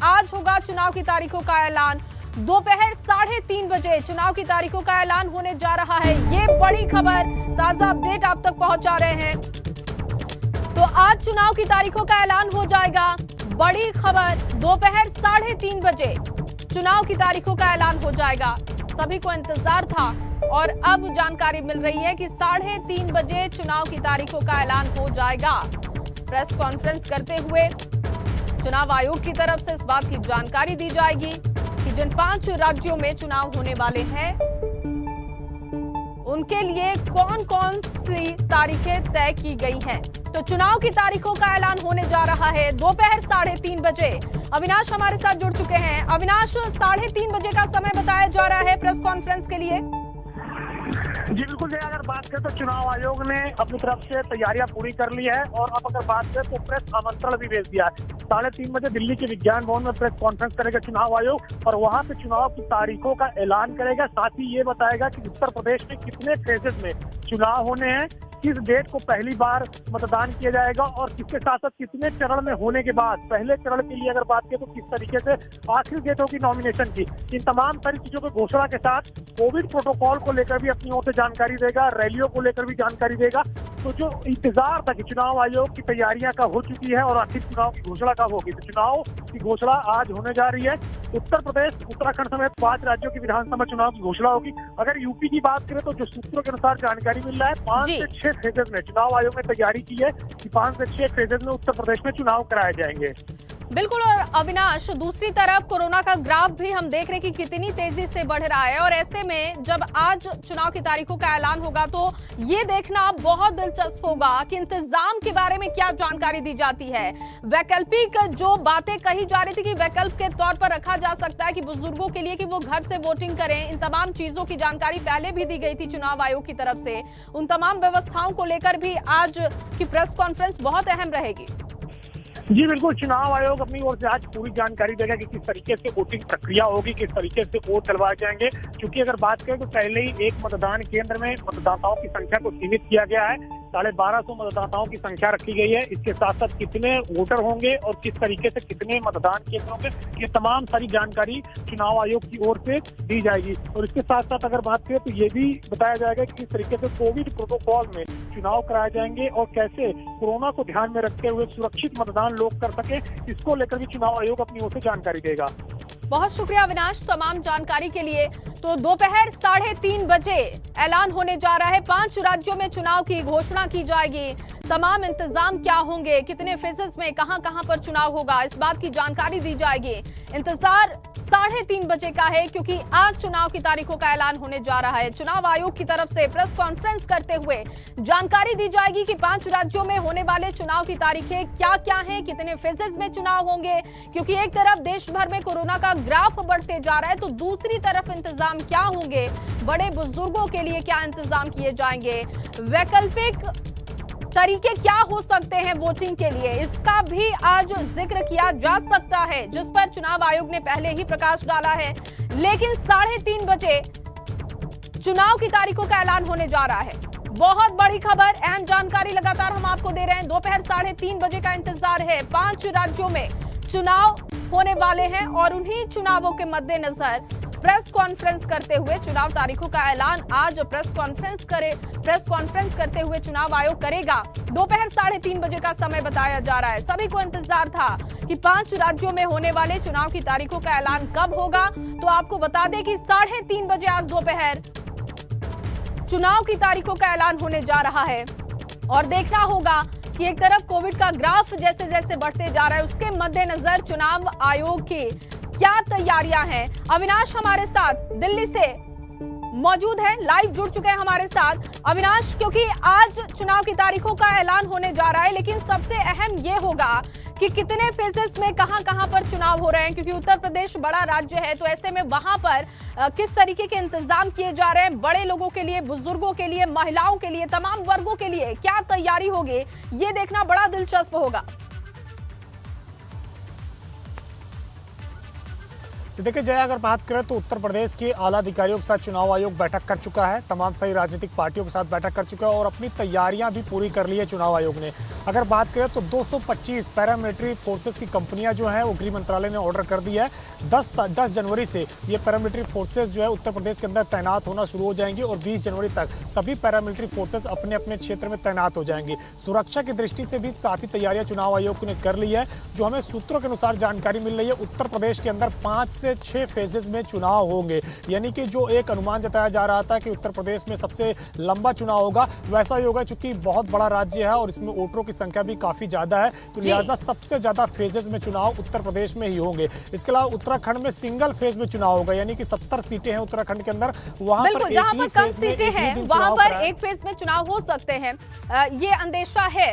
आज होगा चुनाव की तारीखों का ऐलान। दोपहर 3:30 बजे चुनाव की तारीखों का ऐलान होने जा रहा है। ये बड़ी खबर, ताजा अपडेट आप तक पहुंचा रहे हैं। तो आज चुनाव की तारीखों का ऐलान हो जाएगा। बड़ी खबर, दोपहर 3:30 बजे चुनाव की तारीखों का ऐलान हो जाएगा। सभी को इंतजार था और अब जानकारी मिल रही है कि 3:30 बजे चुनाव की तारीखों का ऐलान हो जाएगा। प्रेस कॉन्फ्रेंस करते हुए चुनाव आयोग की तरफ से इस बात की जानकारी दी जाएगी कि जिन 5 राज्यों में चुनाव होने वाले हैं उनके लिए कौन कौन सी तारीखें तय की गई हैं। तो चुनाव की तारीखों का ऐलान होने जा रहा है दोपहर 3:30 बजे। अविनाश हमारे साथ जुड़ चुके हैं। अविनाश, 3:30 बजे का समय बताया जा रहा है प्रेस कॉन्फ्रेंस के लिए। जी बिल्कुल, अगर बात करें तो चुनाव आयोग ने अपनी तरफ से तैयारियां पूरी कर ली है और अब अगर बात करें तो प्रेस आमंत्रण भी भेज दिया है। 3:30 बजे दिल्ली के विज्ञान भवन में प्रेस कॉन्फ्रेंस करेगा चुनाव आयोग और वहां पे चुनाव की तारीखों का ऐलान करेगा। साथ ही ये बताएगा कि उत्तर प्रदेश में कितने फेजेस में चुनाव होने हैं, किस डेट को पहली बार मतदान किया जाएगा और किसके साथ साथ कितने चरण में होने के बाद पहले चरण के लिए अगर बात करें तो किस तरीके से आखिरी डेट होगी नॉमिनेशन की। इन तमाम सारी चीजों की घोषणा के साथ कोविड प्रोटोकॉल को लेकर भी अपनी ओर से जानकारी देगा, रैलियों को लेकर भी जानकारी देगा। तो जो इंतजार था कि चुनाव आयोग की तैयारियां कब हो चुकी है और आखिर चुनाव की घोषणा कब होगी, तो चुनाव की घोषणा आज होने जा रही है। उत्तर प्रदेश, उत्तराखंड समेत 5 राज्यों की विधानसभा चुनाव की घोषणा होगी। अगर यूपी की बात करें तो जो सूत्रों के अनुसार जानकारी मिल रहा है 5 से 6 फेजेस में चुनाव आयोग ने तैयारी की है कि 5 से 6 फेजेस में उत्तर प्रदेश में चुनाव कराए जाएंगे। बिल्कुल। और अविनाश, दूसरी तरफ कोरोना का ग्राफ भी हम देख रहे हैं कि कितनी तेजी से बढ़ रहा है और ऐसे में जब आज चुनाव की तारीखों का ऐलान होगा तो ये देखना बहुत दिलचस्प होगा कि इंतजाम के बारे में क्या जानकारी दी जाती है। वैकल्पिक जो बातें कही जा रही थी कि वैकल्प के तौर पर रखा जा सकता है कि बुजुर्गों के लिए कि वो घर से वोटिंग करें, इन तमाम चीजों की जानकारी पहले भी दी गई थी चुनाव आयोग की तरफ से। उन तमाम व्यवस्थाओं को लेकर भी आज की प्रेस कॉन्फ्रेंस बहुत अहम रहेगी। जी बिल्कुल, चुनाव आयोग अपनी ओर से आज पूरी जानकारी देगा कि किस तरीके से वोटिंग प्रक्रिया होगी, किस तरीके से वोट डलवाए जाएंगे। क्योंकि अगर बात करें तो पहले ही एक मतदान केंद्र में मतदाताओं की संख्या को सीमित किया गया है। 1250 मतदाताओं की संख्या रखी गई है। इसके साथ साथ कितने वोटर होंगे और किस तरीके से कितने मतदान केंद्र होंगे, ये तमाम सारी जानकारी चुनाव आयोग की ओर से दी जाएगी। और इसके साथ साथ अगर बात करें तो ये भी बताया जाएगा कि किस तरीके से कोविड प्रोटोकॉल में चुनाव कराए जाएंगे और कैसे कोरोना को ध्यान में रखते हुए सुरक्षित मतदान लोग कर सके, इसको लेकर भी चुनाव आयोग अपनी ओर से जानकारी देगा। बहुत शुक्रिया अविनाश तमाम जानकारी के लिए। तो दोपहर 3:30 बजे ऐलान होने जा रहा है। 5 राज्यों में चुनाव की घोषणा की जाएगी। तमाम इंतजाम क्या होंगे, कितने फेजेस में कहां-कहां पर चुनाव होगा, इस बात की जानकारी दी जाएगी। इंतजार 3:30 बजे का है क्योंकि आज चुनाव की तारीखों का ऐलान होने जा रहा है। चुनाव आयोग की तरफ से प्रेस कॉन्फ्रेंस करते हुए जानकारी दी जाएगी कि 5 राज्यों में होने वाले चुनाव की तारीखें क्या-क्या हैं, कितने फेजेस में चुनाव होंगे। क्योंकि एक तरफ देश भर में कोरोना का ग्राफ बढ़ते जा रहा है तो दूसरी तरफ इंतजाम क्या होंगे, बड़े बुजुर्गों के लिए क्या इंतजाम किए जाएंगे, वैकल्पिक तरीके क्या हो सकते हैं वोटिंग के लिए, इसका भी आज जिक्र किया जा सकता है, जिस पर चुनाव आयोग ने पहले ही प्रकाश डाला है। लेकिन 3:30 बजे चुनाव की तारीखों का ऐलान होने जा रहा है। बहुत बड़ी खबर, अहम जानकारी लगातार हम आपको दे रहे हैं। दोपहर 3:30 बजे का इंतजार है। 5 राज्यों में चुनाव होने वाले हैं और उन्हीं चुनावों के मद्देनजर प्रेस कॉन्फ्रेंस करते हुए चुनाव तारीखों का ऐलान आज प्रेस कॉन्फ्रेंस करते हुए चुनाव आयोग करेगा। दोपहर 3:30 बजे का समय बताया जा रहा है। सभी को इंतजार था कि 5 राज्यों में होने वाले चुनाव की तारीखों का ऐलान कब होगा। तो आपको बता दें कि 3:30 बजे आज दोपहर चुनाव की तारीखों का ऐलान होने जा रहा है। और देखना होगा कि एक तरफ कोविड का ग्राफ जैसे जैसे बढ़ते जा रहा है उसके मद्देनजर चुनाव आयोग की क्या तैयारियां हैं। अविनाश हमारे साथ दिल्ली से मौजूद है, लाइव जुड़ चुके हैं हमारे साथ। अविनाश, क्योंकि आज चुनाव की तारीखों का ऐलान होने जा रहा है लेकिन सबसे अहम ये होगा कि कितने फेजेस में कहां-कहां पर चुनाव हो रहे हैं, क्योंकि उत्तर प्रदेश बड़ा राज्य है तो ऐसे में वहां पर किस तरीके के इंतजाम किए जा रहे हैं, बड़े लोगों के लिए, बुजुर्गों के लिए, महिलाओं के लिए, तमाम वर्गों के लिए क्या तैयारी होगी, ये देखना बड़ा दिलचस्प होगा। तो देखिए जय, अगर बात करें तो उत्तर प्रदेश के आला अधिकारियों के साथ चुनाव आयोग बैठक कर चुका है, तमाम सही राजनीतिक पार्टियों के साथ बैठक कर चुका है और अपनी तैयारियां भी पूरी कर ली है चुनाव आयोग ने। अगर बात करें तो 225 पैरामिलिट्री फोर्सेस की कंपनियां जो हैं वो गृह मंत्रालय ने ऑर्डर कर दिया है। 10 जनवरी से ये पैरामिलिट्री फोर्सेस जो है उत्तर प्रदेश के अंदर तैनात होना शुरू हो जाएंगी और 20 जनवरी तक सभी पैरामिलिट्री फोर्सेस अपने अपने क्षेत्र में तैनात हो जाएंगी। सुरक्षा की दृष्टि से भी काफी तैयारियां चुनाव आयोग ने कर ली है। जो हमें सूत्रों के अनुसार जानकारी मिल रही है, उत्तर प्रदेश के अंदर 5 से 6 फेजेस में चुनाव होंगे, यानी कि जो एक अनुमान जताया जा रहा था कि उत्तर प्रदेश में सबसे लंबा चुनाव होगा, वैसा ही होगा। चूंकि बहुत बड़ा राज्य है और इसमें वोटरों की संख्या भी काफी ज्यादा है, तो लिहाजा सबसे ज्यादा फेजेस में चुनाव उत्तर प्रदेश में ही होंगे। इसके अलावा उत्तराखंड में सिंगल फेज में चुनाव होगा, यानी कि 70 सीटें हैं उत्तराखंड के अंदर, वहां पर जहां पर कम सीटें हैं वहां पर एक फेज में चुनाव हो सकते हैं, ये अंदेशा है।